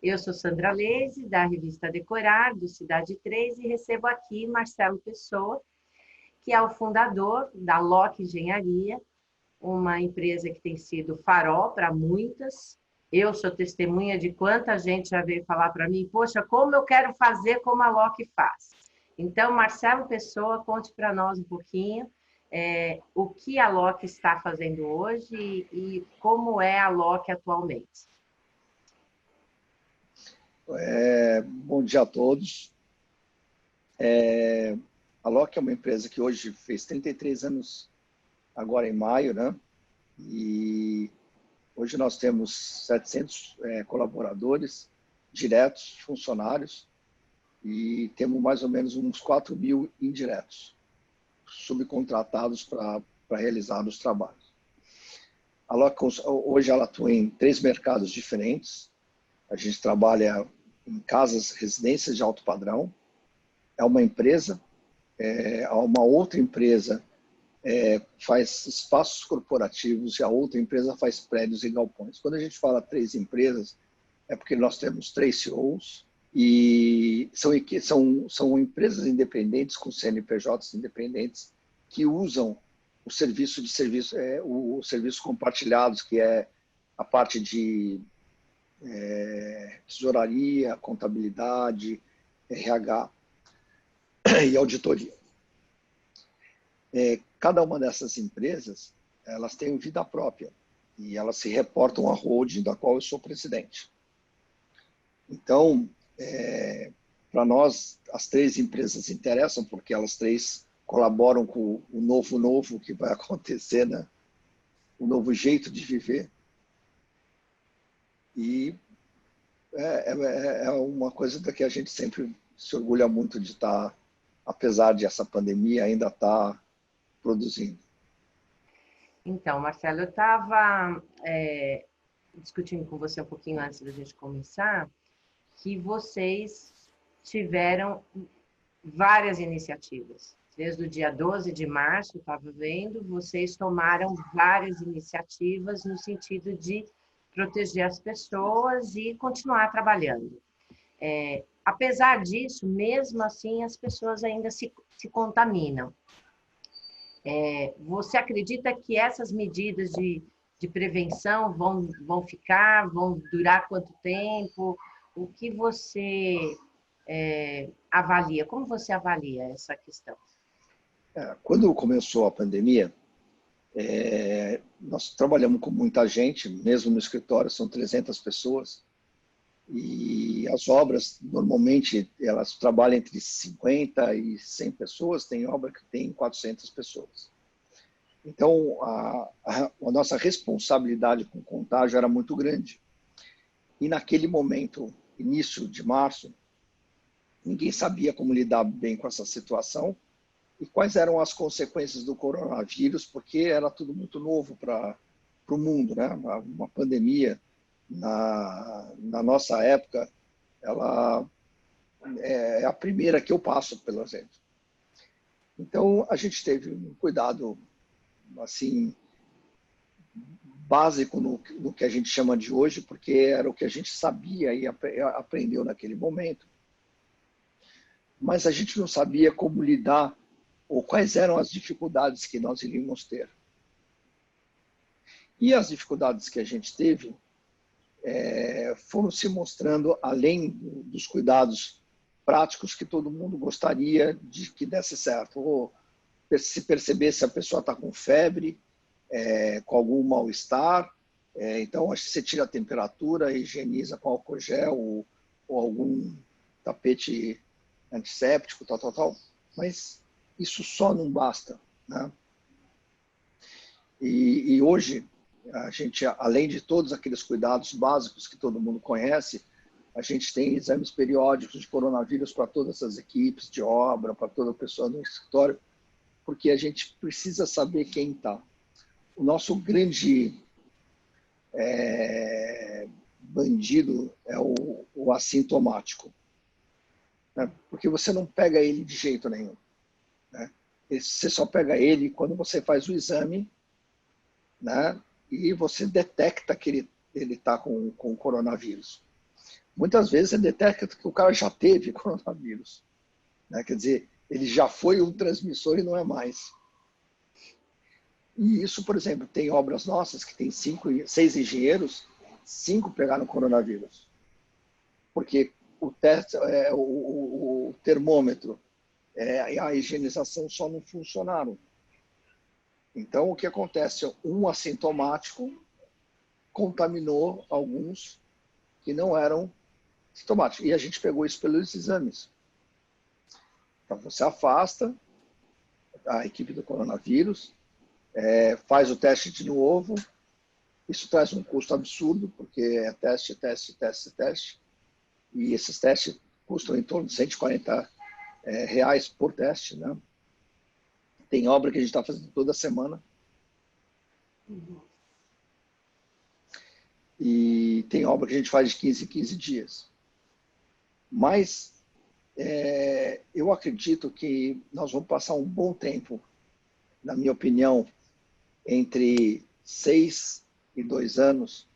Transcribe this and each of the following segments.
Eu sou Sandra Leise, da revista Decorar, do Cidade 3, e recebo aqui Marcelo Pessoa, que é o fundador da Loki Engenharia, uma empresa que tem sido farol para muitas. Eu sou testemunha de quanta gente já veio falar para mim, poxa, como eu quero fazer como a Loki faz. Então, Marcelo Pessoa, conte para nós um pouquinho o que a Loki está fazendo hoje e como é a Loki atualmente. Bom dia a todos. A Loki é uma empresa que hoje fez 33 anos, agora em maio, né? E hoje nós temos 700 colaboradores diretos, funcionários, e temos mais ou menos uns 4.000 indiretos, subcontratados para realizar os trabalhos. A Loki hoje ela atua em 3 mercados diferentes. A gente trabalha em casas, residências de alto padrão. É uma empresa, uma outra empresa faz espaços corporativos e a outra empresa faz prédios e galpões. Quando a gente fala 3 empresas, é porque nós temos 3 CEOs e são empresas independentes com CNPJs independentes que usam o serviço serviços compartilhados, que é a parte de tesouraria, contabilidade, RH e auditoria. Cada uma dessas empresas, elas têm vida própria e elas se reportam à holding da qual eu sou presidente. Então, para nós, as 3 empresas interessam porque elas 3 colaboram com o novo que vai acontecer, né? O novo jeito de viver. E é uma coisa da que a gente sempre se orgulha muito de estar, apesar de essa pandemia, ainda estar produzindo. Então, Marcelo, eu estava discutindo com você um pouquinho antes da gente começar, que vocês tiveram várias iniciativas. Desde o dia 12 de março, estava vendo, vocês tomaram várias iniciativas no sentido de proteger as pessoas e continuar trabalhando. Apesar disso, mesmo assim, as pessoas ainda se contaminam. Você acredita que essas medidas de prevenção vão ficar, vão durar quanto tempo? O que você avalia? Como você avalia essa questão? Quando começou a pandemia, nós trabalhamos com muita gente, mesmo no escritório são 300 pessoas, e as obras, normalmente, elas trabalham entre 50 e 100 pessoas, tem obra que tem 400 pessoas. Então, a nossa responsabilidade com o contágio era muito grande. E naquele momento, início de março, ninguém sabia como lidar bem com essa situação e quais eram as consequências do coronavírus, porque era tudo muito novo para o mundo, né? Uma pandemia, na nossa época, ela é a primeira que eu passo, pelo exemplo. Então, a gente teve um cuidado assim, básico no que a gente chama de hoje, porque era o que a gente sabia e aprendeu naquele momento. Mas a gente não sabia como lidar ou quais eram as dificuldades que nós iríamos ter. E as dificuldades que a gente teve foram se mostrando, além dos cuidados práticos que todo mundo gostaria de que desse certo. Ou se perceber se a pessoa está com febre, com algum mal-estar, então acho que você tira a temperatura, higieniza com álcool gel ou algum tapete antisséptico, tal. Mas isso só não basta, né? E hoje, a gente, além de todos aqueles cuidados básicos que todo mundo conhece, a gente tem exames periódicos de coronavírus para todas as equipes de obra, para toda a pessoa no escritório, porque a gente precisa saber quem está. O nosso grande bandido é o assintomático, né? Porque você não pega ele de jeito nenhum, né? Você só pega ele quando você faz o exame, né? E você detecta que ele está com coronavírus. muitas vezes você detecta que o cara já teve coronavírus, né? Quer dizer, ele já foi um transmissor e não é mais. E isso, por exemplo, tem obras nossas que tem 6 engenheiros, 5 pegaram coronavírus. Porque o teste, o termômetro e a higienização só não funcionaram. Então, o que acontece? Um assintomático contaminou alguns que não eram sintomáticos. E a gente pegou isso pelos exames. Então, você afasta a equipe do coronavírus, faz o teste de novo. Isso traz um custo absurdo, porque é teste, teste, teste, teste. E esses testes custam em torno de R$ 140 reais por teste, né? Tem obra que a gente está fazendo toda semana. E tem obra que a gente faz de 15 em 15 dias. Mas eu acredito que nós vamos passar um bom tempo, na minha opinião, entre 6 e 2 anos,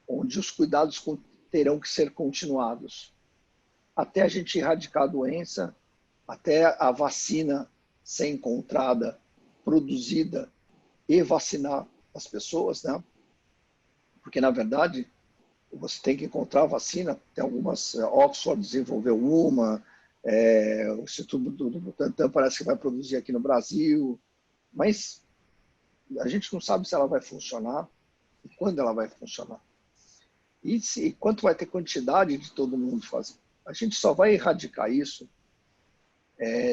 onde os cuidados terão que ser continuados. Até a gente erradicar a doença, até a vacina ser encontrada, produzida e vacinar as pessoas, né? Porque, na verdade, você tem que encontrar a vacina. Tem algumas, Oxford desenvolveu uma, o Instituto do Butantan parece que vai produzir aqui no Brasil, mas a gente não sabe se ela vai funcionar e quando ela vai funcionar. E quanto vai ter quantidade de todo mundo fazer. A gente só vai erradicar isso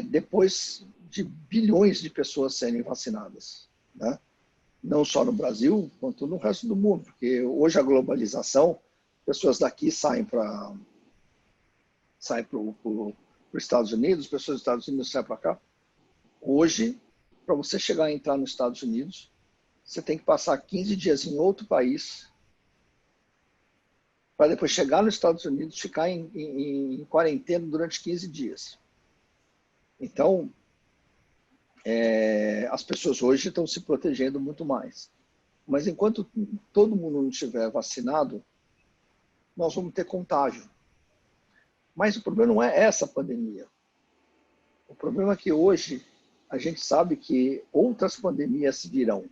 depois de bilhões de pessoas serem vacinadas, né? Não só no Brasil, quanto no resto do mundo, porque hoje a globalização, pessoas daqui saem para os Estados Unidos, pessoas dos Estados Unidos saem para cá. Hoje, para você chegar a entrar nos Estados Unidos, você tem que passar 15 dias em outro país, para depois chegar nos Estados Unidos, ficar em quarentena durante 15 dias. Então, as pessoas hoje estão se protegendo muito mais. Mas enquanto todo mundo não estiver vacinado, nós vamos ter contágio. Mas o problema não é essa pandemia. O problema é que hoje a gente sabe que outras pandemias virão.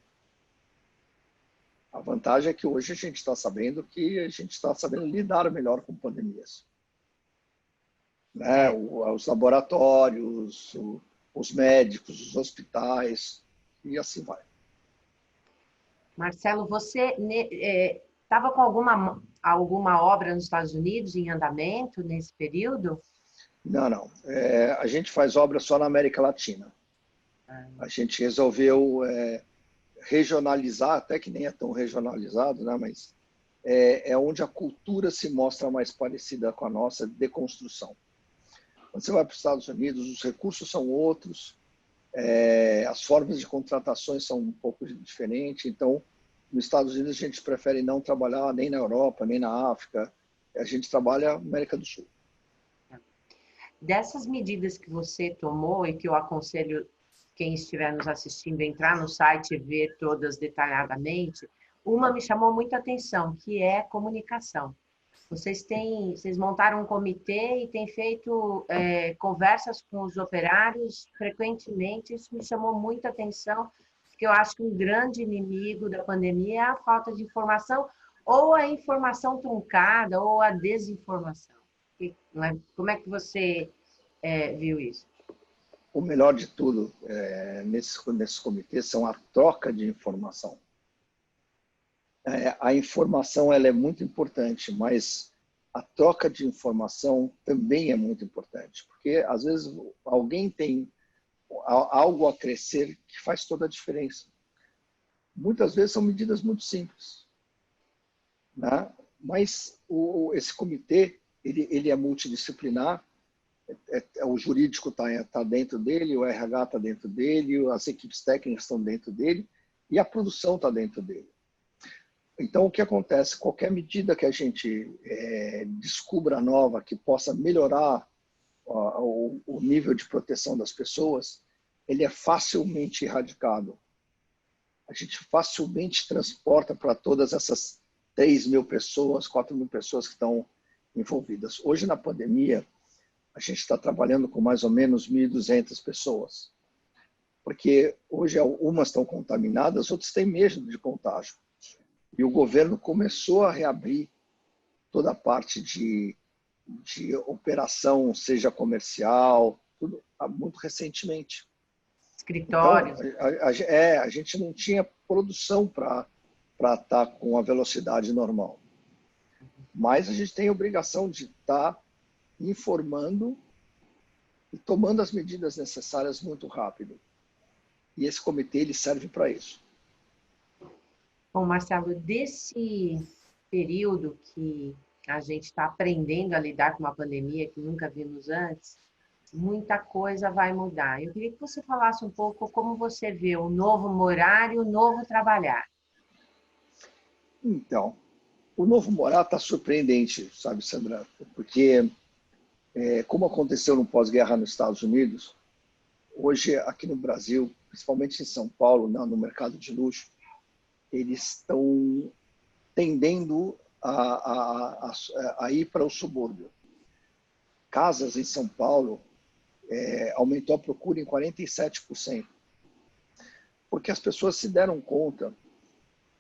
A vantagem é que hoje a gente está sabendo lidar melhor com pandemias. Né? Os laboratórios, os médicos, os hospitais, e assim vai. Marcelo, você estava com alguma obra nos Estados Unidos em andamento nesse período? Não. A gente faz obra só na América Latina. A gente resolveu regionalizar, até que nem é tão regionalizado, né? Mas é onde a cultura se mostra mais parecida com a nossa de construção. Quando você vai para os Estados Unidos, os recursos são outros, as formas de contratações são um pouco diferentes. Então, nos Estados Unidos, a gente prefere não trabalhar nem na Europa, nem na África. A gente trabalha na América do Sul. Dessas medidas que você tomou e que eu aconselho quem estiver nos assistindo a entrar no site e ver todas detalhadamente, uma me chamou muita atenção, que é comunicação. Vocês montaram um comitê e têm feito conversas com os operários frequentemente. Isso me chamou muita atenção, porque eu acho que um grande inimigo da pandemia é a falta de informação, ou a informação truncada, ou a desinformação. Como é que você viu isso? O melhor de tudo nesses comitês são a troca de informação. A informação ela é muito importante, mas a troca de informação também é muito importante, porque às vezes alguém tem algo a crescer que faz toda a diferença. Muitas vezes são medidas muito simples, né? Mas esse comitê ele é multidisciplinar, o jurídico está dentro dele, o RH está dentro dele, as equipes técnicas estão dentro dele e a produção está dentro dele. Então, o que acontece? Qualquer medida que a gente descubra nova que possa melhorar o nível de proteção das pessoas, ele é facilmente erradicado. A gente facilmente transporta para todas essas 3.000 pessoas, 4.000 pessoas que estão envolvidas. Hoje, na pandemia, a gente está trabalhando com mais ou menos 1.200 pessoas, porque hoje umas estão contaminadas, outras têm medo de contágio. E o governo começou a reabrir toda a parte de operação, seja comercial, tudo muito recentemente. Escritórios. Então, a gente não tinha produção para estar com a velocidade normal. Mas a gente tem a obrigação de estar informando e tomando as medidas necessárias muito rápido. E esse comitê ele serve para isso. Bom, Marcelo, desse período que a gente está aprendendo a lidar com uma pandemia que nunca vimos antes, muita coisa vai mudar. Eu queria que você falasse um pouco como você vê o novo morar e o novo trabalhar. Então, o novo morar está surpreendente, sabe, Sandra? Porque, como aconteceu no pós-guerra nos Estados Unidos, hoje aqui no Brasil, principalmente em São Paulo, no mercado de luxo, eles estão tendendo a ir para o subúrbio. Casas em São Paulo aumentou a procura em 47%, porque as pessoas se deram conta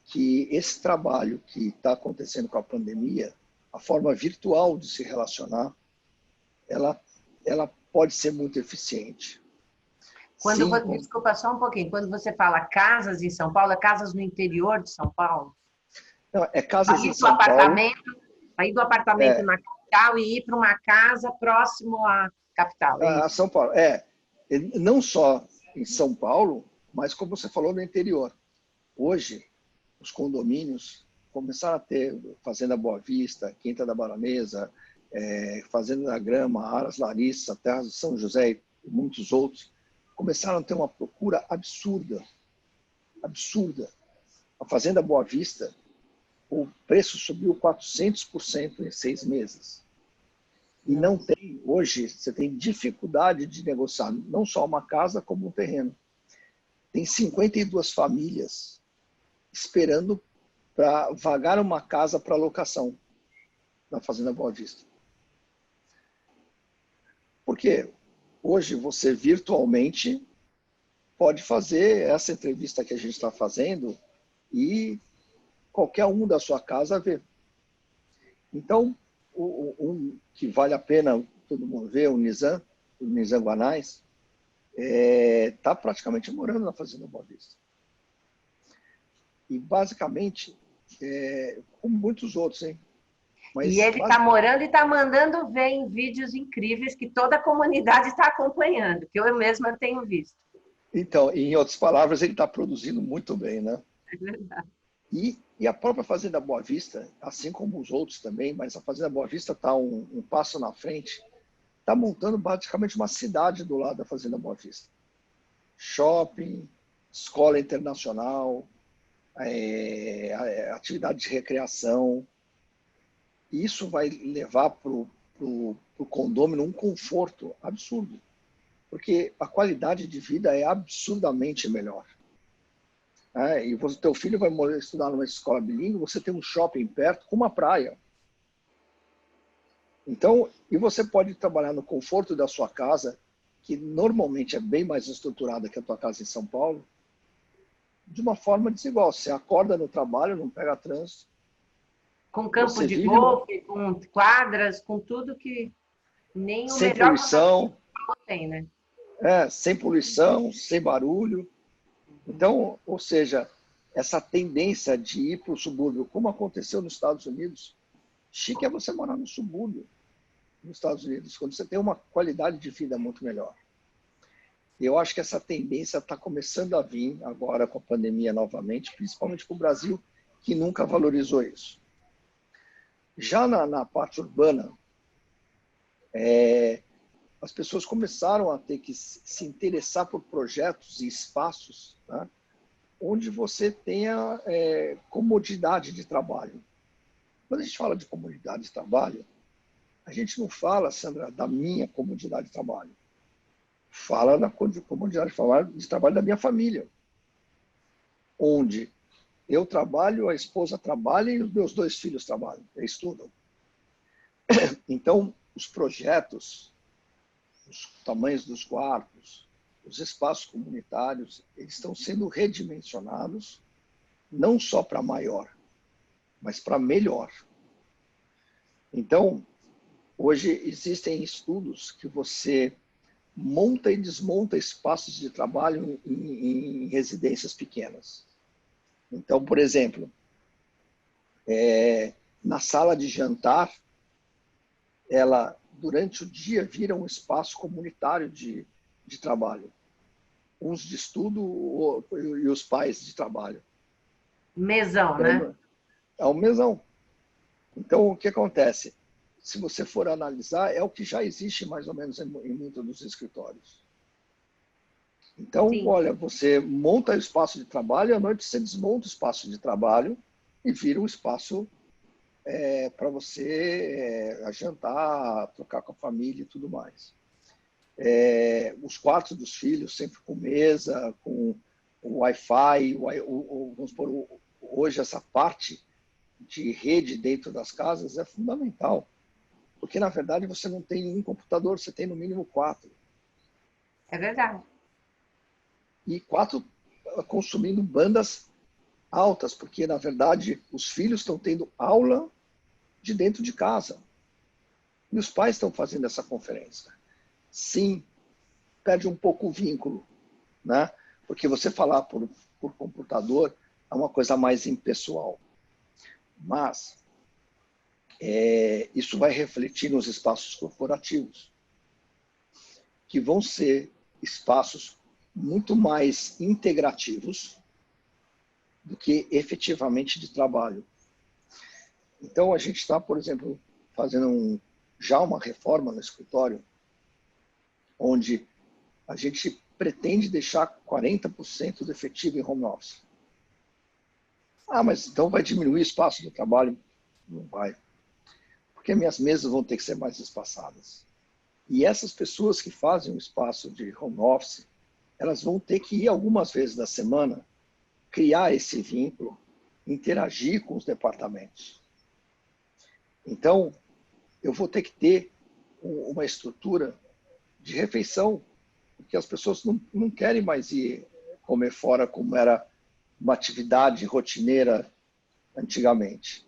que esse trabalho que está acontecendo com a pandemia, a forma virtual de se relacionar, ela pode ser muito eficiente. Desculpa só um pouquinho, quando você fala casas em São Paulo, é casas no interior de São Paulo? Não, é casas em São Paulo. Sair do apartamento na capital e ir para uma casa próximo à capital. A São Paulo. Não só em São Paulo, mas como você falou, no interior. Hoje, os condomínios começaram a ter Fazenda Boa Vista, Quinta da Baronesa, Fazenda da Grama, Aras Larissa, Terras de São José e muitos outros, começaram a ter uma procura absurda. Absurda. A Fazenda Boa Vista, o preço subiu 400% em 6 meses. E não tem, hoje, você tem dificuldade de negociar não só uma casa, como um terreno. Tem 52 famílias esperando para vagar uma casa para locação na Fazenda Boa Vista. Por quê? Hoje você virtualmente pode fazer essa entrevista que a gente está fazendo e qualquer um da sua casa ver. Então, um que vale a pena todo mundo ver, o Nizam Guanais, está praticamente morando na Fazenda Boa Vista. E, basicamente, como muitos outros, hein? Mas, e ele está morando e está mandando ver em vídeos incríveis que toda a comunidade está acompanhando, que eu mesma tenho visto. Então, em outras palavras, ele está produzindo muito bem, né? É verdade. E a própria Fazenda Boa Vista, assim como os outros também, mas a Fazenda Boa Vista está um passo na frente, está montando praticamente uma cidade do lado da Fazenda Boa Vista. Shopping, escola internacional, atividade de recreação. Isso vai levar para o condômino um conforto absurdo, porque a qualidade de vida é absurdamente melhor. E o teu filho vai estudar numa escola bilíngue, você tem um shopping perto com uma praia. Então, e você pode trabalhar no conforto da sua casa, que normalmente é bem mais estruturada que a tua casa em São Paulo, de uma forma desigual. Você acorda no trabalho, não pega trânsito. Com campo de golfe, com quadras, com tudo que nem o melhor poluição, tem, né? Sem poluição, sem barulho. Então, ou seja, essa tendência de ir para o subúrbio, como aconteceu nos Estados Unidos, chique é você morar no subúrbio nos Estados Unidos, quando você tem uma qualidade de vida muito melhor. Eu acho que essa tendência está começando a vir agora com a pandemia novamente, principalmente para o Brasil, que nunca valorizou isso. Já na parte urbana, as pessoas começaram a ter que se interessar por projetos e espaços, né, onde você tenha comodidade de trabalho. Quando a gente fala de comodidade de trabalho, a gente não fala, Sandra, da minha comodidade de trabalho. Fala da comodidade de trabalho da minha família, onde eu trabalho, a esposa trabalha e os meus 2 filhos trabalham, estudam. Então, os projetos, os tamanhos dos quartos, os espaços comunitários, eles estão sendo redimensionados, não só para maior, mas para melhor. Então, hoje existem estudos que você monta e desmonta espaços de trabalho em residências pequenas. Então, por exemplo, na sala de jantar, ela, durante o dia, vira um espaço comunitário de trabalho. Uns de estudo e os pais de trabalho. Mesão, Então, né? é um mesão. Então, o que acontece? Se você for analisar, é o que já existe mais ou menos em muitos dos escritórios. Então, Sim. olha, você monta o espaço de trabalho, à noite você desmonta o espaço de trabalho e vira um espaço para você jantar, trocar com a família e tudo mais. Os quartos dos filhos sempre com mesa, com o Wi-Fi, vamos supor, hoje essa parte de rede dentro das casas é fundamental, porque na verdade você não tem um computador, você tem no mínimo 4. É verdade. E 4 consumindo bandas altas, porque na verdade os filhos estão tendo aula de dentro de casa. E os pais estão fazendo essa conferência. Sim, perde um pouco o vínculo, né? Porque você falar por computador é uma coisa mais impessoal. Mas isso vai refletir nos espaços corporativos, que vão ser espaços muito mais integrativos do que efetivamente de trabalho. Então, a gente está, por exemplo, fazendo já uma reforma no escritório, onde a gente pretende deixar 40% do efetivo em home office. Ah, mas então vai diminuir o espaço do trabalho? Não vai. Porque minhas mesas vão ter que ser mais espaçadas. E essas pessoas que fazem o espaço de home office, elas vão ter que ir algumas vezes da semana, criar esse vínculo, interagir com os departamentos. Então, eu vou ter que ter uma estrutura de refeição, porque as pessoas não querem mais ir comer fora como era uma atividade rotineira antigamente.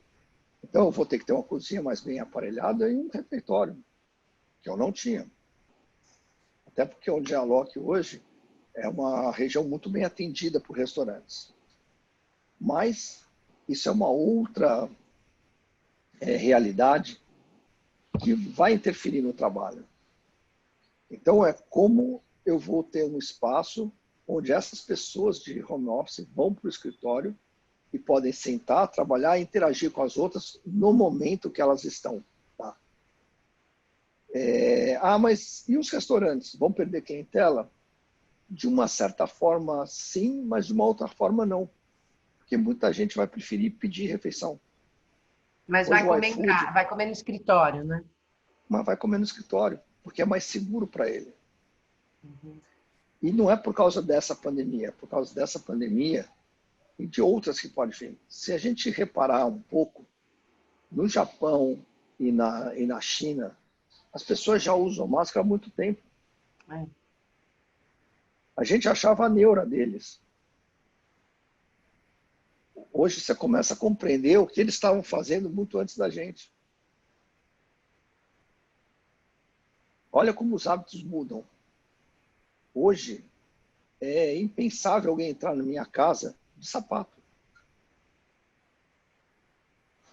Então, eu vou ter que ter uma cozinha mais bem aparelhada e um refeitório, que eu não tinha. Até porque onde é a Loki hoje é uma região muito bem atendida por restaurantes. Mas isso é uma outra realidade que vai interferir no trabalho. Então, é como eu vou ter um espaço onde essas pessoas de home office vão para o escritório e podem sentar, trabalhar e interagir com as outras no momento que elas estão. Tá? Mas e os restaurantes? Vão perder clientela? De uma certa forma, sim, mas de uma outra forma, não. Porque muita gente vai preferir pedir refeição. Mas Hoje vai o comer em iFood, casa, vai comer no escritório, né? mas vai comer no escritório, porque é mais seguro para ele. Uhum. E não é por causa dessa pandemia, é por causa dessa pandemia e de outras que podem vir. Se a gente reparar um pouco, no Japão e na China, as pessoas já usam máscara há muito tempo. É. A gente achava a neura deles. Hoje você começa a compreender o que eles estavam fazendo muito antes da gente. Olha como os hábitos mudam. Hoje é impensável alguém entrar na minha casa de sapato.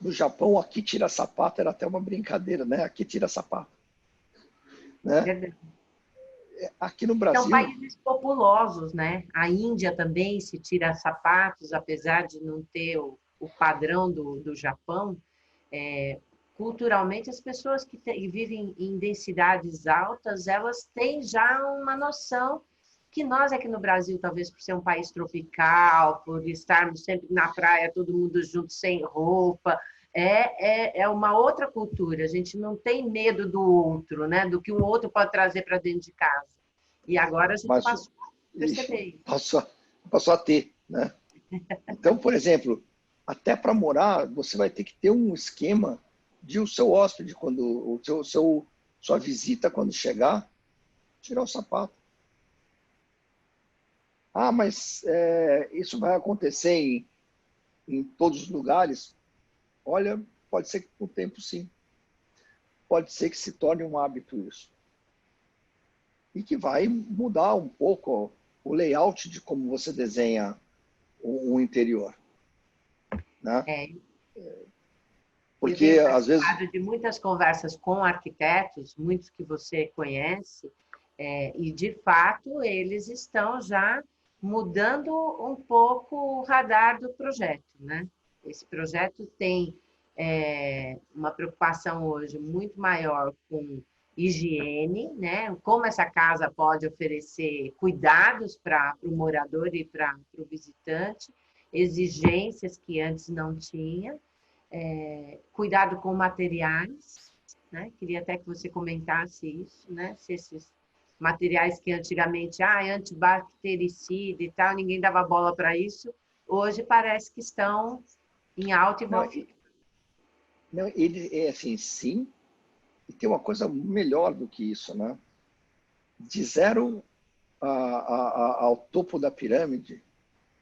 No Japão, aqui tira sapato era até uma brincadeira, né? Aqui tira sapato. Né? Verdade. Aqui no São Brasil, países populosos, né? A Índia também se tira sapatos, apesar de não ter o padrão do Japão. Culturalmente, as pessoas que vivem em densidades altas, elas têm já uma noção que nós aqui no Brasil, talvez por ser um país tropical, por estarmos sempre na praia, todo mundo junto, sem roupa, é uma outra cultura. A gente não tem medo do outro, né? Do que o outro pode trazer para dentro de casa. E agora a gente mas passou a perceber isso. passou a ter. Né? Então, por exemplo, até para morar, você vai ter que ter um esquema de o seu hóspede, quando sua visita, quando chegar, tirar o sapato. Ah, mas isso vai acontecer em todos os lugares? Olha, pode ser que com o tempo, sim. Pode ser que se torne um hábito isso. E que vai mudar um pouco o layout de como você desenha o interior. Né? Eu Porque, tenho às vezes... participado de muitas conversas com arquitetos, muitos que você conhece, e, de fato, eles estão já mudando um pouco o radar do projeto, né? Esse projeto tem uma preocupação hoje muito maior com higiene, né? Como essa casa pode oferecer cuidados para o morador e para o visitante, exigências que antes não tinha, cuidado com materiais, né? Queria até que você comentasse isso, né? Se esses materiais que antigamente, antibactericida e tal, ninguém dava bola para isso, hoje parece que estão em alta e vão ficar. Não, ele é assim, sim, e tem uma coisa melhor do que isso, né? De zero ao topo da pirâmide,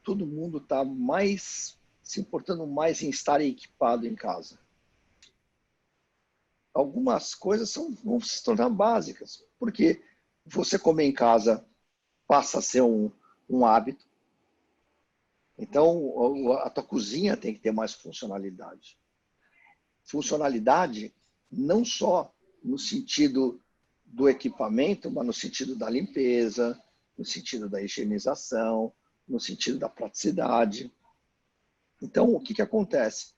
todo mundo está se importando mais em estar equipado em casa. Algumas coisas vão se tornar básicas, porque você comer em casa passa a ser um hábito. Então, a tua cozinha tem que ter mais funcionalidade. Funcionalidade não só no sentido do equipamento, mas no sentido da limpeza, no sentido da higienização, no sentido da praticidade. Então, o que acontece?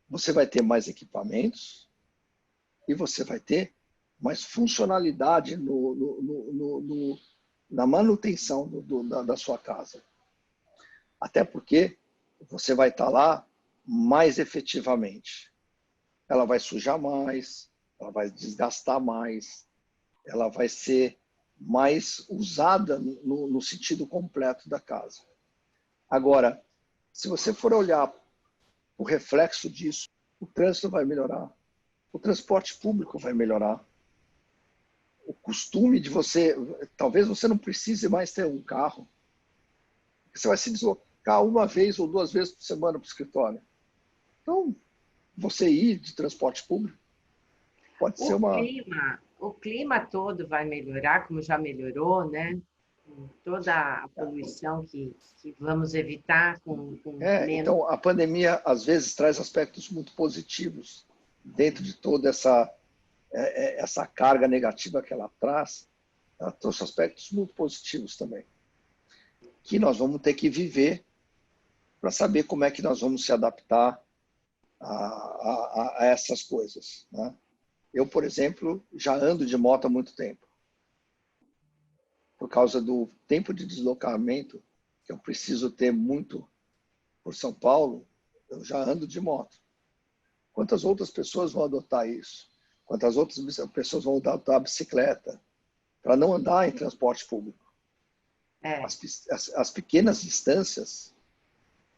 Você vai ter mais equipamentos e você vai ter mais funcionalidade na manutenção da sua casa. Até porque você vai estar lá mais efetivamente. Ela vai sujar mais, ela vai desgastar mais, ela vai ser mais usada no sentido completo da casa. Agora, se você for olhar o reflexo disso, o trânsito vai melhorar, o transporte público vai melhorar, o costume de você, talvez você não precise mais ter um carro, você vai se deslocar uma vez ou duas vezes por semana para o escritório. Então, você ir de transporte público pode ser uma... O clima todo vai melhorar, como já melhorou, né? Toda a poluição que vamos evitar com menos. Então, a pandemia, às vezes, traz aspectos muito positivos dentro de toda essa carga negativa que ela traz. Ela trouxe aspectos muito positivos também, que nós vamos ter que viver para saber como é que nós vamos se adaptar a essas coisas. Né? Eu, por exemplo, já ando de moto há muito tempo. Por causa do tempo de deslocamento que eu preciso ter muito por São Paulo, eu já ando de moto. Quantas outras pessoas vão adotar isso? Quantas outras pessoas vão adotar a bicicleta para não andar em transporte público? As pequenas distâncias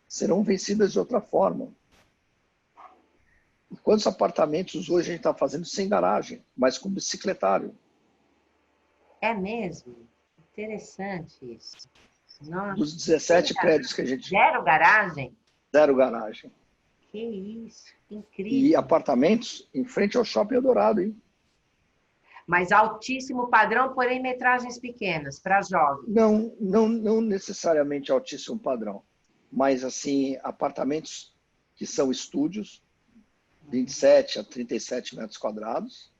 serão vencidas de outra forma. E quantos apartamentos hoje a gente está fazendo sem garagem, mas com bicicletário? É mesmo? Interessante isso. Nossa, dos 17 prédios que a gente... Zero garagem? Zero garagem. Que isso, incrível. E apartamentos em frente ao Shopping Eldorado, hein? Mas altíssimo padrão, porém metragens pequenas, para jovens. Não necessariamente altíssimo padrão, mas assim, apartamentos que são estúdios, 27 a 37 metros quadrados,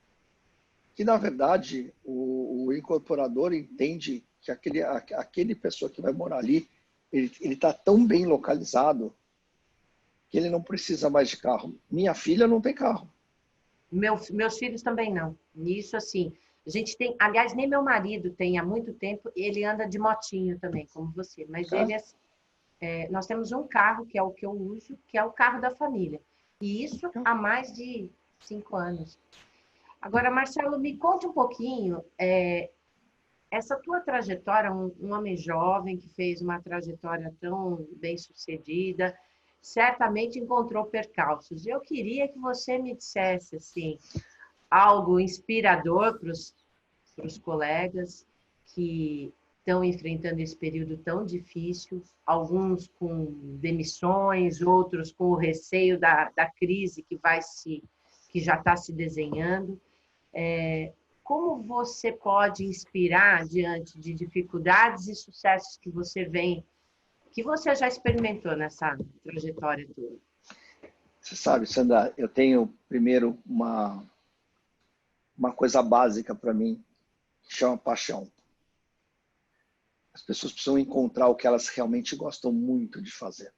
que na verdade o incorporador entende que aquele pessoa que vai morar ali, ele está tão bem localizado que ele não precisa mais de carro. Minha filha não tem carro. Meus filhos também não. Isso, assim, a gente tem... Aliás, nem meu marido tem há muito tempo, ele anda de motinho também, como você. Mas ele, nós temos um carro, que é o que eu uso, que é o carro da família. E isso há mais de 5 anos. Agora, Marcelo, me conte um pouquinho, essa tua trajetória, um homem jovem que fez uma trajetória tão bem sucedida, certamente encontrou percalços. Eu queria que você me dissesse assim, algo inspirador para os colegas que estão enfrentando esse período tão difícil, alguns com demissões, outros com o receio da crise que já está se desenhando. Como você pode inspirar diante de dificuldades e sucessos que que você já experimentou nessa trajetória toda? Você sabe, Sandra, eu tenho primeiro uma coisa básica para mim, que chama paixão. As pessoas precisam encontrar o que elas realmente gostam muito de fazer.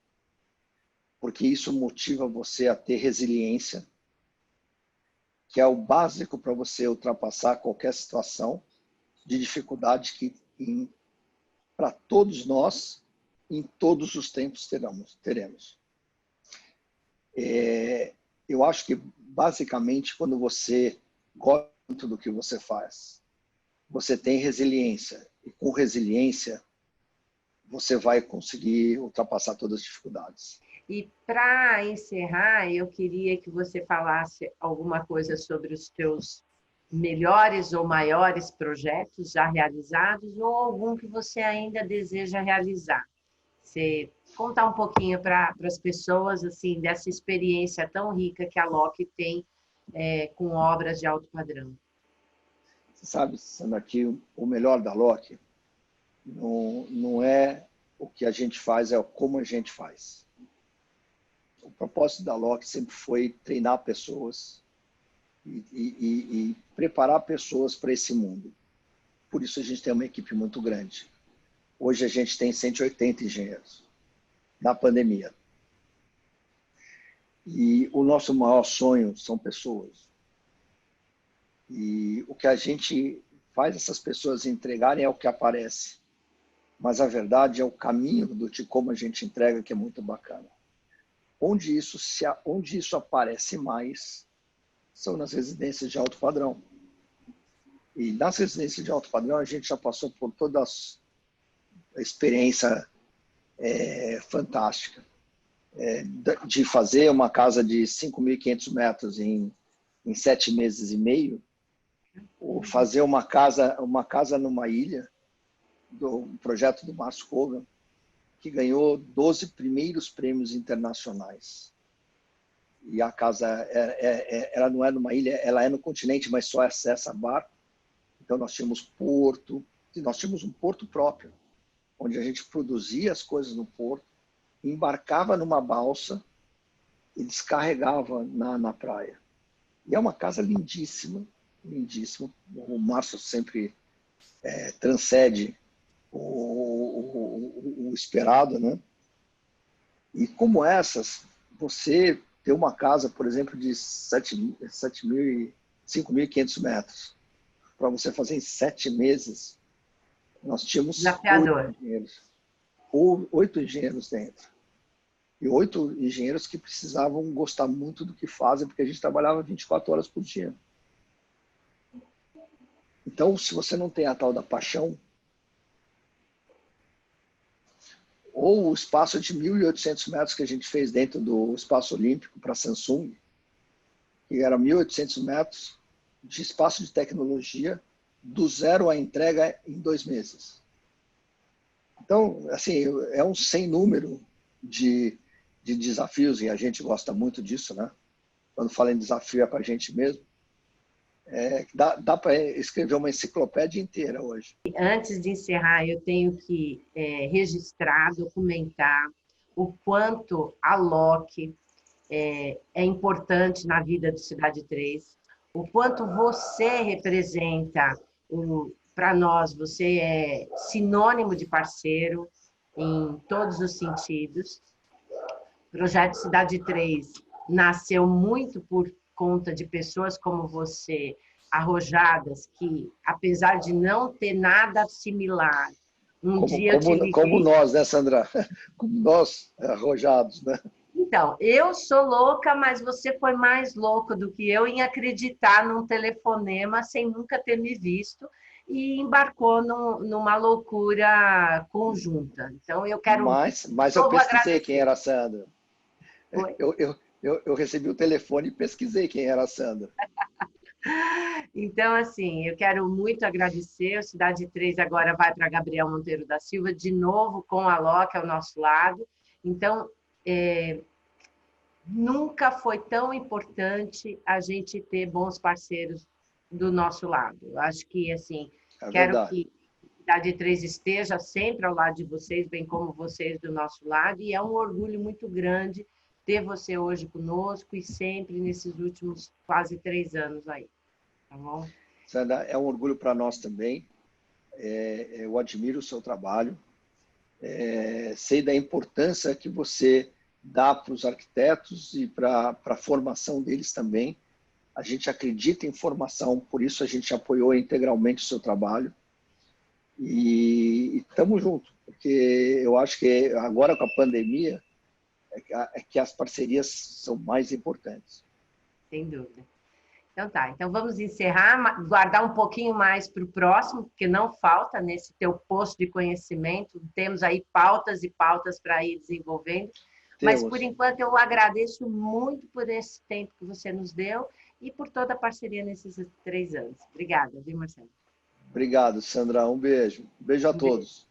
Porque isso motiva você a ter resiliência, que é o básico para você ultrapassar qualquer situação de dificuldade que para todos nós, em todos os tempos teremos. Eu acho que, basicamente, quando você gosta muito do que você faz, você tem resiliência. E com resiliência, você vai conseguir ultrapassar todas as dificuldades. E para encerrar, eu queria que você falasse alguma coisa sobre os teus melhores ou maiores projetos já realizados ou algum que você ainda deseja realizar. Você contar um pouquinho para as pessoas assim dessa experiência tão rica que a Loki tem com obras de alto padrão. Você sabe, Sandra, que o melhor da Loki não é o que a gente faz, é como a gente faz. O propósito da Loki sempre foi treinar pessoas e preparar pessoas para esse mundo. Por isso a gente tem uma equipe muito grande. Hoje a gente tem 180 engenheiros na pandemia. E o nosso maior sonho são pessoas. E o que a gente faz essas pessoas entregarem é o que aparece. Mas a verdade é o caminho de como a gente entrega que é muito bacana. Onde isso aparece mais são nas residências de alto padrão. E nas residências de alto padrão a gente já passou por toda a experiência fantástica. De fazer uma casa de 5.500 metros em 7 meses e meio, ou fazer uma casa numa ilha, do projeto do Márcio Kogan, que ganhou 12 primeiros prêmios internacionais. E a casa, ela não é numa ilha, ela é no continente, mas só acessa barco. Então nós tínhamos porto, e nós tínhamos um porto próprio, onde a gente produzia as coisas no porto, embarcava numa balsa e descarregava na praia. E é uma casa lindíssima, lindíssima. O Márcio sempre transcende o esperado, né? E como essas, você ter uma casa, por exemplo, de 5.500 metros, para você fazer em 7 meses, nós tínhamos 8 engenheiros dentro. E 8 engenheiros que precisavam gostar muito do que fazem, porque a gente trabalhava 24 horas por dia. Então, se você não tem a tal da paixão, ou o espaço de 1.800 metros que a gente fez dentro do Espaço Olímpico para a Samsung, que era 1.800 metros de espaço de tecnologia, do zero à entrega em 2 meses. Então, assim, é um sem número de desafios, e a gente gosta muito disso, né? Quando fala em desafio é para a gente mesmo. Dá para escrever uma enciclopédia inteira hoje. Antes de encerrar, eu tenho que registrar, documentar o quanto a Loki é importante na vida do Cidade 3, o quanto você representa, para nós, você é sinônimo de parceiro em todos os sentidos. O projeto Cidade 3 nasceu muito por conta de pessoas como você, arrojadas, que, apesar de não ter nada similar, como nós, né, Sandra? Como nós, arrojados, né? Então, eu sou louca, mas você foi mais louco do que eu em acreditar num telefonema sem nunca ter me visto e embarcou numa loucura conjunta. Então, eu quero... Mas eu pesquisei quem era a Sandra. Foi? Eu recebi o telefone e pesquisei quem era a Sandra. Então, assim, eu quero muito agradecer. O Cidade 3 agora vai para Gabriel Monteiro da Silva, de novo com a Loki ao nosso lado. Então, nunca foi tão importante a gente ter bons parceiros do nosso lado. Eu acho que, assim, É quero verdade. que a Cidade 3 esteja sempre ao lado de vocês, bem como vocês do nosso lado, e é um orgulho muito grande ter você hoje conosco e sempre nesses últimos quase 3 anos aí, tá bom? Sandra, é um orgulho para nós também. Eu admiro o seu trabalho. Sei da importância que você dá para os arquitetos e para a formação deles também. A gente acredita em formação, por isso a gente apoiou integralmente o seu trabalho. E estamos juntos, porque eu acho que agora com a pandemia é que as parcerias são mais importantes. Sem dúvida. Então tá, então vamos encerrar, guardar um pouquinho mais para o próximo, porque não falta nesse teu posto de conhecimento, temos aí pautas e pautas para ir desenvolvendo, mas por Temos. enquanto eu agradeço muito por esse tempo que você nos deu e por toda a parceria nesses 3 anos. Obrigada, viu, Marcelo? Obrigado, Sandra. Um beijo. Um beijo a Um beijo. todos.